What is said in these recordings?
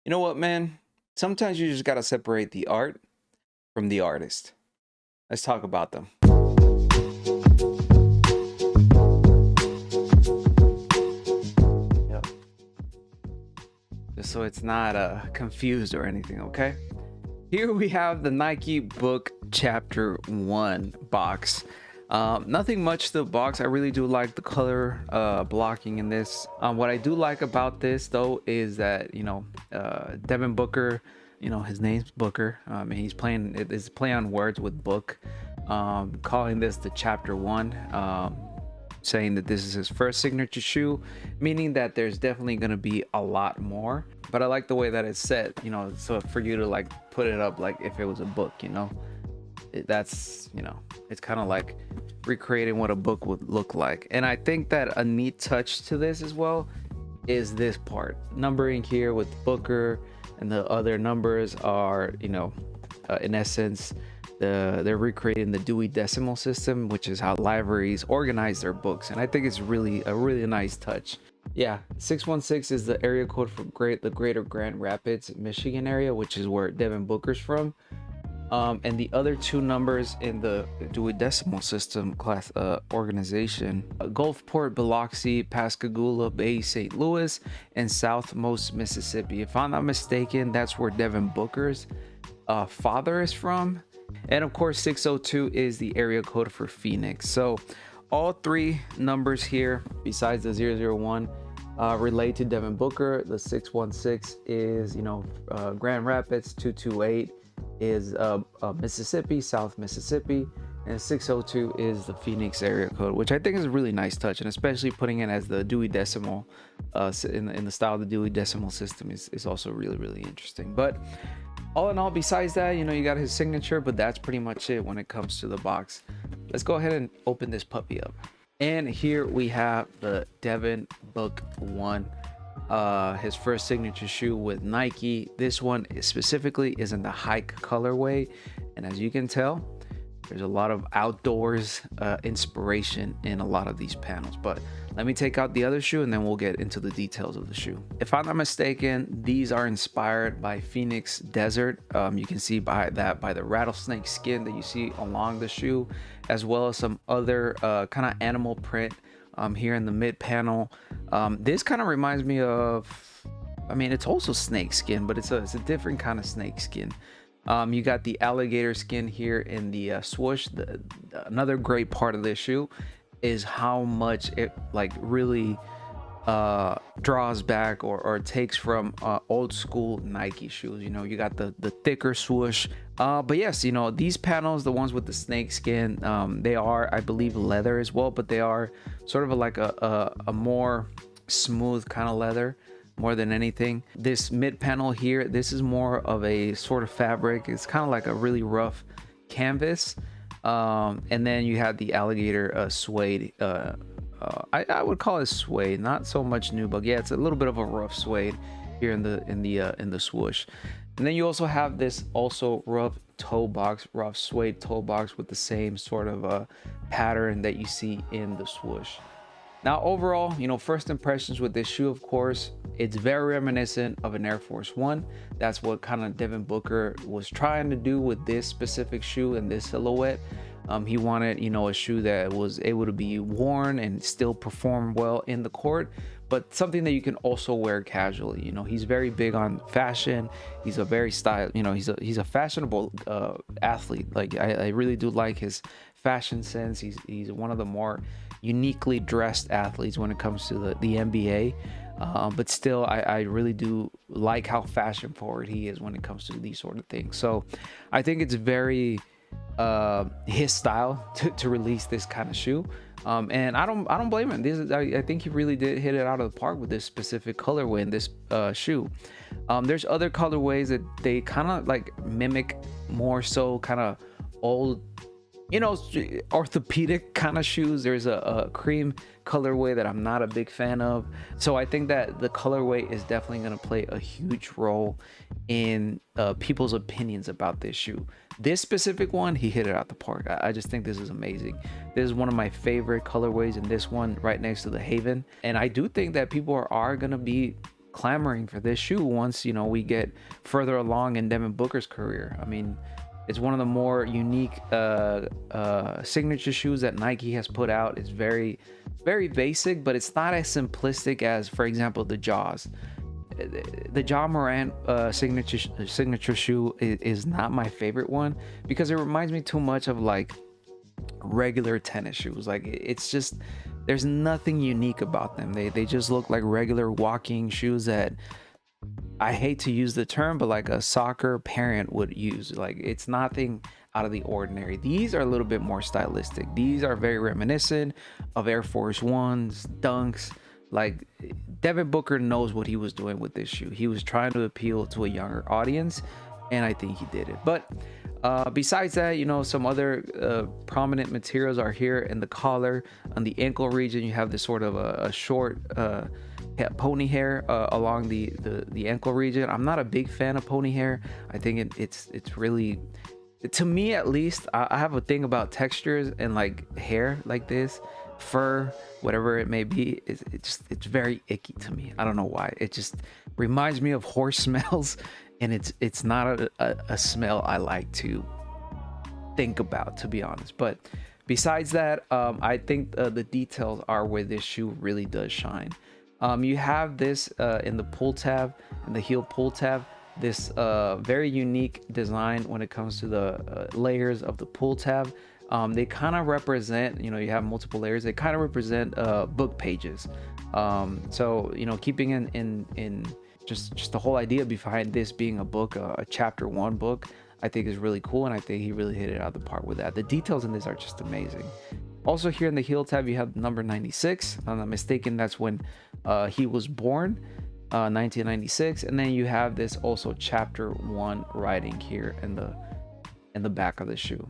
You know what, man? Sometimes you just gotta separate the art from the artist. Let's talk about them. Yep. Just so it's not confused or anything, okay? Here we have the Nike Book Chapter 1 box. Nothing much to the box. I really do like the color blocking in this. What I do like about this though is that, Devin Booker, his name's Booker, and he's playing, it's play on words with book, calling this the Chapter 1, saying that this is his first signature shoe, meaning that there's definitely going to be a lot more. But I like the way that it's set, so for you to like put it up like if it was a book, that's it's kind of like recreating what a book would look like. And I think that a neat touch to this as well is this part numbering here with Booker, and the other numbers are in essence they're recreating the Dewey Decimal System, which is how libraries organize their books. And I think it's really a nice touch. Yeah, 616 is the area code for the greater Grand Rapids, Michigan area, which is where Devin Booker's from. And the other two numbers in the Dewey Decimal System class organization, Gulfport, Biloxi, Pascagoula Bay, St. Louis, and Southmost Mississippi. If I'm not mistaken, that's where Devin Booker's father is from. And of course, 602 is the area code for Phoenix. So all three numbers here, besides the 001, relate to Devin Booker. The 616 is, Grand Rapids. 228 is Mississippi, South Mississippi, and 602 is the Phoenix area code, which I think is a really nice touch, and especially putting it as the Dewey Decimal in the style of the Dewey Decimal System is also really interesting. But all in all, besides that, you got his signature, but that's pretty much it when it comes to the box. Let's go ahead and open this puppy up. And here we have the Devin Book 1, his first signature shoe with Nike. This one specifically is in the hike colorway, and as you can tell, there's a lot of outdoors inspiration in a lot of these panels. But let me take out the other shoe and then we'll get into the details of the shoe. If I'm not mistaken, these are inspired by Phoenix Desert. You can see by the rattlesnake skin that you see along the shoe, as well as some other kind of animal print here in the mid panel. This kind of reminds me of, it's also snake skin, but it's a different kind of snake skin. You got the alligator skin here in the swoosh. Another great part of this shoe is how much it like really draws back or takes from old school Nike shoes. You got the thicker swoosh, but yes, these panels, the ones with the snake skin, they are, I believe, leather as well, but they are sort of like a more smooth kind of leather more than anything. This mid panel here, this is more of a sort of fabric. It's kind of like a really rough canvas, and then you have the alligator suede. I would call it suede, not so much nubuck. Yeah, it's a little bit of a rough suede here in the swoosh. And then you also have this also rough suede toe box with the same sort of pattern that you see in the swoosh. Now overall, first impressions with this shoe, of course, it's very reminiscent of an Air Force One. That's what kind of Devin Booker was trying to do with this specific shoe and this silhouette. He wanted, a shoe that was able to be worn and still perform well in the court, but something that you can also wear casually. He's very big on fashion. He's a very he's a fashionable athlete. Like I really do like his fashion sense. He's one of the more uniquely dressed athletes when it comes to the NBA. But still, I really do like how fashion forward he is when it comes to these sort of things. So I think it's very his style to release this kind of shoe, and I don't blame him. I think he really did hit it out of the park with this specific colorway in this shoe. There's other colorways that they kind of like mimic more so kind of old, orthopedic kind of shoes. There's a cream colorway that I'm not a big fan of. So I think that the colorway is definitely going to play a huge role in people's opinions about this shoe. This specific one, he hit it out the park. I just think this is amazing. This is one of my favorite colorways, and this one right next to the Haven. And I do think that people are going to be clamoring for this shoe once, you know, we get further along in Devin Booker's career. I mean, it's one of the more unique signature shoes that Nike has put out. It's very, very basic, but it's not as simplistic as, for example, the Jaws. The John Morant signature shoe is not my favorite one because it reminds me too much of like regular tennis shoes. Like, it's just, there's nothing unique about them. They just look like regular walking shoes that, I hate to use the term, but like a soccer parent would use. Like, it's nothing out of the ordinary. These are a little bit more stylistic. These are very reminiscent of Air Force Ones, Dunks. Like, Devin Booker knows what he was doing with this shoe. He was trying to appeal to a younger audience, and I think he did it. But besides that, you know, some other prominent materials are here in the collar. On the ankle region, you have this sort of a short pony hair along the ankle region. I'm not a big fan of pony hair. I think it's really, to me at least, I have a thing about textures and like hair like this, fur, whatever it may be. It's very icky to me. I don't know why. It just reminds me of horse smells, and it's not a smell I like to think about, to be honest. But besides that, I think the details are where this shoe really does shine. You have this in the pull tab, in the heel pull tab, this very unique design when it comes to the layers of the pull tab. They kind of represent, you know, you have multiple layers. They kind of represent book pages. So, you know, keeping in just the whole idea behind this being a book, a chapter 1 book, I think is really cool. And I think he really hit it out of the park with that. The details in this are just amazing. Also here in the heel tab, you have number 96. If I'm not mistaken, that's when he was born, 1996. And then you have this also chapter 1 writing here in the back of the shoe.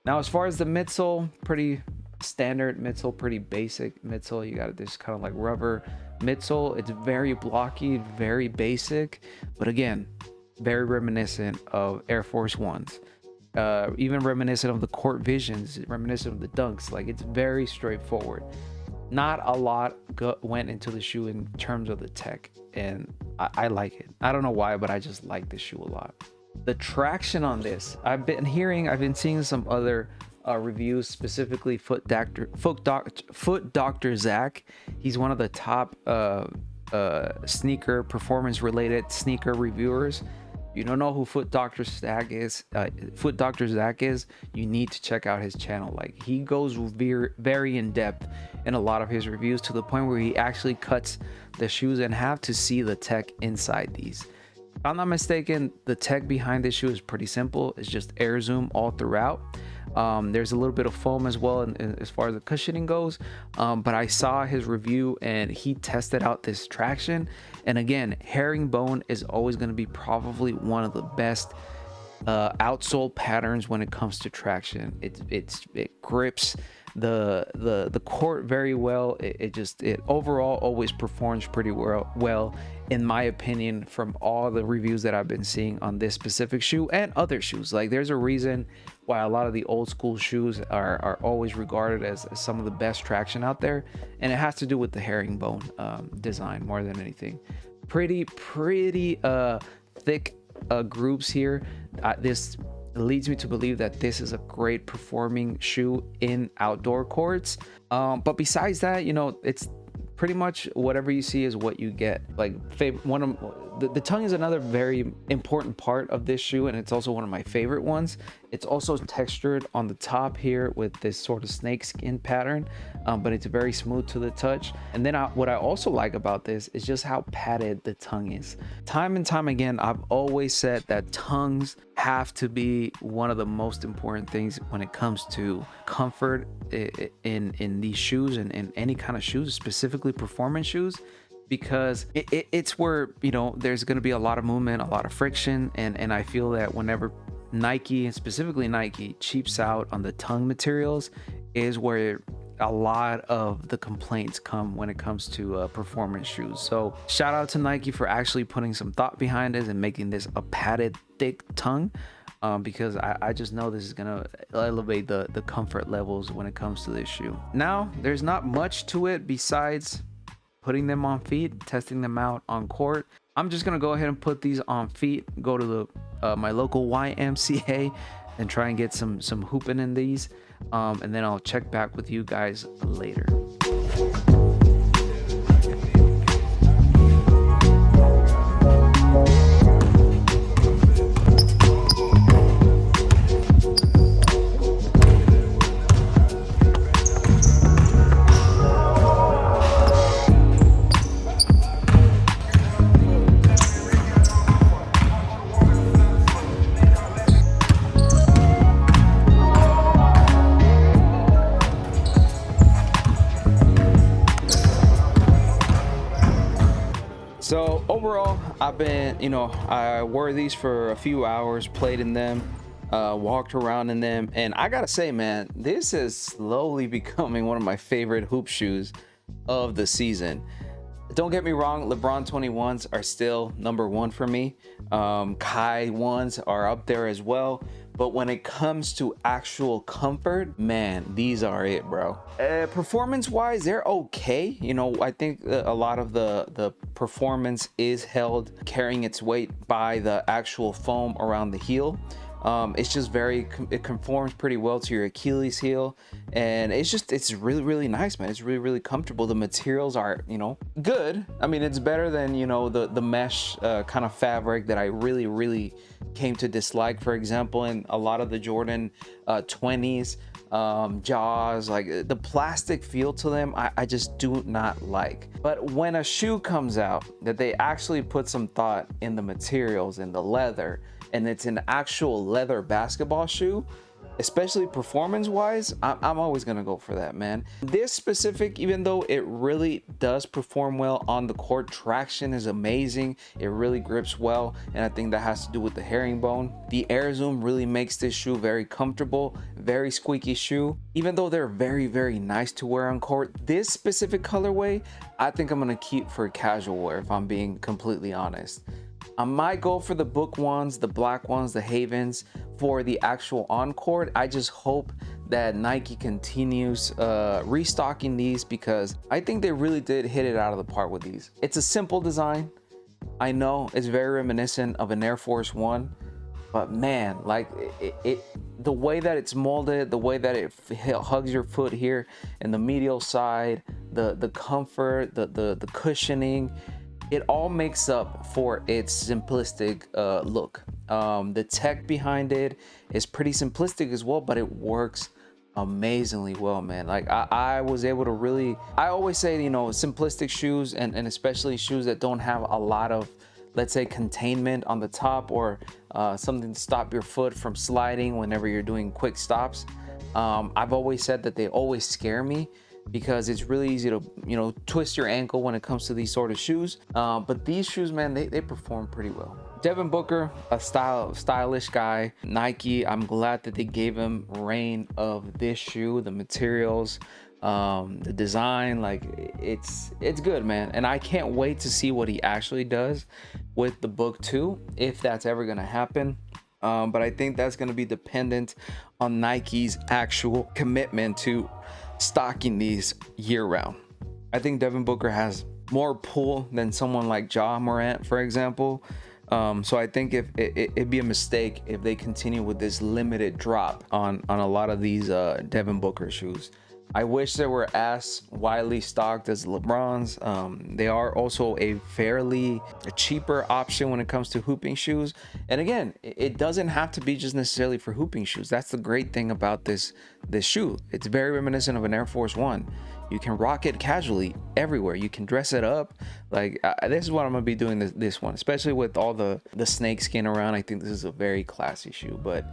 Now, as far as the midsole, pretty standard midsole, pretty basic midsole. You got this kind of like rubber midsole. It's very blocky, very basic, but again, very reminiscent of Air Force Ones. Even reminiscent of the Court Visions, reminiscent of the Dunks. Like, it's very straightforward. Not a lot went into the shoe in terms of the tech, and I like it. I don't know why, but I just like this shoe a lot. The traction on this, I've been seeing some other reviews, specifically Foot Doctor Zach. He's one of the top sneaker performance related sneaker reviewers. You don't know who Foot Doctor Zach is, you need to check out his channel. Like, he goes very in depth in a lot of his reviews, to the point where he actually cuts the shoes in half to see the tech inside these. If I'm not mistaken, the tech behind this shoe is pretty simple. It's just air zoom all throughout. There's a little bit of foam as well as far as the cushioning goes, but I saw his review and he tested out this traction, and again, herringbone is always going to be probably one of the best outsole patterns when it comes to traction. It grips the court very well. It overall always performs pretty well, in my opinion, from all the reviews that I've been seeing on this specific shoe and other shoes. Like, there's a reason why a lot of the old school shoes are always regarded as some of the best traction out there, and it has to do with the herringbone design more than anything. Pretty thick grooves here. This leads me to believe that this is a great performing shoe in outdoor courts. But besides that, you know, it's pretty much whatever you see is what you get. Like, the tongue is another very important part of this shoe, and it's also one of my favorite ones. It's also textured on the top here with this sort of snake skin pattern, but it's very smooth to the touch. And then what I also like about this is just how padded the tongue is. Time and time again, I've always said that tongues have to be one of the most important things when it comes to comfort in these shoes, and in any kind of shoes, specifically performance shoes, because it's where, you know, there's going to be a lot of movement, a lot of friction, and I feel that whenever Nike, and specifically Nike, cheaps out on the tongue materials, is where a lot of the complaints come when it comes to performance shoes. So shout out to Nike for actually putting some thought behind this and making this a padded, thick tongue, because I just know this is gonna elevate the comfort levels when it comes to this shoe. Now, there's not much to it besides putting them on feet, testing them out on court. I'm just gonna go ahead and put these on feet, go to the my local YMCA and try and get some hooping in these, and then I'll check back with you guys later. So overall, I've been, I wore these for a few hours, played in them, walked around in them, and I gotta say, man, this is slowly becoming one of my favorite hoop shoes of the season. Don't get me wrong, LeBron 21s are still number one for me. Kai ones are up there as well. But when it comes to actual comfort, man, these are it, bro. Performance wise, they're okay. I think a lot of the performance is held carrying its weight by the actual foam around the heel. It's just it conforms pretty well to your Achilles heel, and it's really nice, man. It's really comfortable. The materials are good. I mean, it's better than the mesh kind of fabric that I really came to dislike, for example, in a lot of the Jordan 20s Jaws. Like, the plastic feel to them, I just do not like. But when a shoe comes out that they actually put some thought in the materials and the leather, and it's an actual leather basketball shoe, especially performance wise, I'm always gonna go for that, man. This specific, even though it really does perform well on the court, traction is amazing, it really grips well, and I think that has to do with the herringbone. The air zoom really makes this shoe very comfortable, very squeaky shoe. Even though they're very nice to wear on court, this specific colorway I think I'm gonna keep for casual wear, if I'm being completely honest. I might go for the book ones, the black ones, the Havens for the actual on-court. I just hope that Nike continues restocking these, because I think they really did hit it out of the park with these. It's a simple design. I know it's very reminiscent of an Air Force One, but man, like the way that it's molded, the way that it hugs your foot here in the medial side, the comfort, the cushioning, it all makes up for its simplistic look. The tech behind it is pretty simplistic as well, but it works amazingly well, man. Like, I was able to really, I always say, simplistic shoes, and especially shoes that don't have a lot of, let's say, containment on the top, or something to stop your foot from sliding whenever you're doing quick stops. I've always said that they always scare me, because it's really easy to twist your ankle when it comes to these sort of shoes. But these shoes, man, they perform pretty well. Devin Booker, a stylish guy. Nike, I'm glad that they gave him reign of this shoe, the materials, the design. Like, it's good, man, and I can't wait to see what he actually does with the Book 2, if that's ever gonna happen. But I think that's gonna be dependent on Nike's actual commitment to stocking these year-round. I think Devin Booker has more pull than someone like Ja Morant, for example. So I think if it'd be a mistake if they continue with this limited drop on a lot of these Devin Booker shoes. I wish they were as widely stocked as LeBron's. They are also a fairly cheaper option when it comes to hooping shoes. And again, it doesn't have to be just necessarily for hooping shoes. That's the great thing about this shoe. It's very reminiscent of an Air Force One. You can rock it casually everywhere. You can dress it up. Like, this is what I'm gonna be doing this one, especially with all the snake skin around. I think this is a very classy shoe. But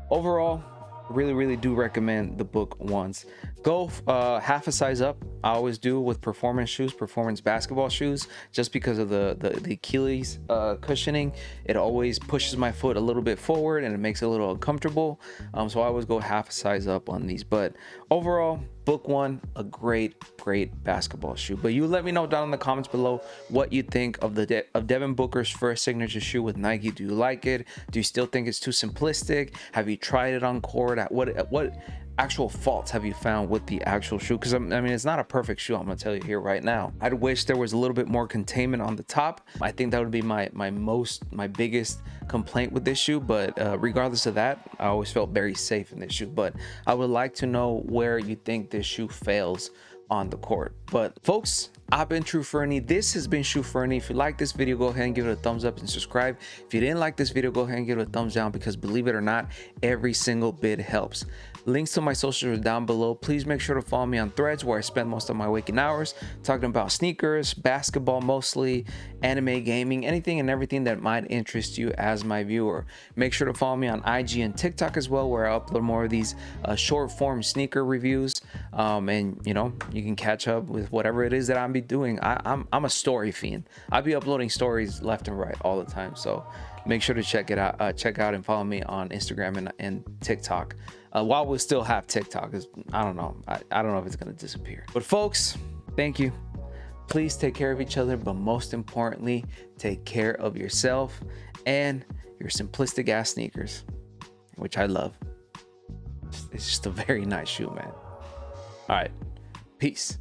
overall, really do recommend the Book ones. Go half a size up. I always do with performance shoes, performance basketball shoes, just because of the Achilles cushioning. It always pushes my foot a little bit forward, and it makes it a little uncomfortable. So I always go half a size up on these. But overall, Book One, a great basketball shoe. But you let me know down in the comments below what you think of Devin Booker's first signature shoe with Nike. Do you like it? Do you still think it's too simplistic? Have you tried it on court? What actual faults have you found with the actual shoe? Because I mean, it's not a perfect shoe, I'm gonna tell you here right now. I'd wish there was a little bit more containment on the top. I think that would be my biggest complaint with this shoe, but regardless of that, I always felt very safe in this shoe. But I would like to know where you think this shoe fails on the court. But folks, I've been True Fernie. This has been Shoe Fernie. If you like this video, go ahead and give it a thumbs up and subscribe. If you didn't like this video, go ahead and give it a thumbs down, because believe it or not, every single bit helps. Links to my socials are down below. Please make sure to follow me on Threads, where I spend most of my waking hours talking about sneakers, basketball mostly, anime, gaming, anything and everything that might interest you as my viewer. Make sure to follow me on IG and TikTok as well, where I upload more of these short form sneaker reviews. And you know, you can catch up with whatever it is that I'm be doing. I'm a story fiend. I'll be uploading stories left and right all the time, so make sure to check it out. Check out and follow me on Instagram and TikTok. While we still have TikTok, I don't know. I don't know if it's gonna disappear. But folks, thank you. Please take care of each other, but most importantly, take care of yourself and your simplistic ass sneakers, which I love. It's just a very nice shoe, man. All right, peace.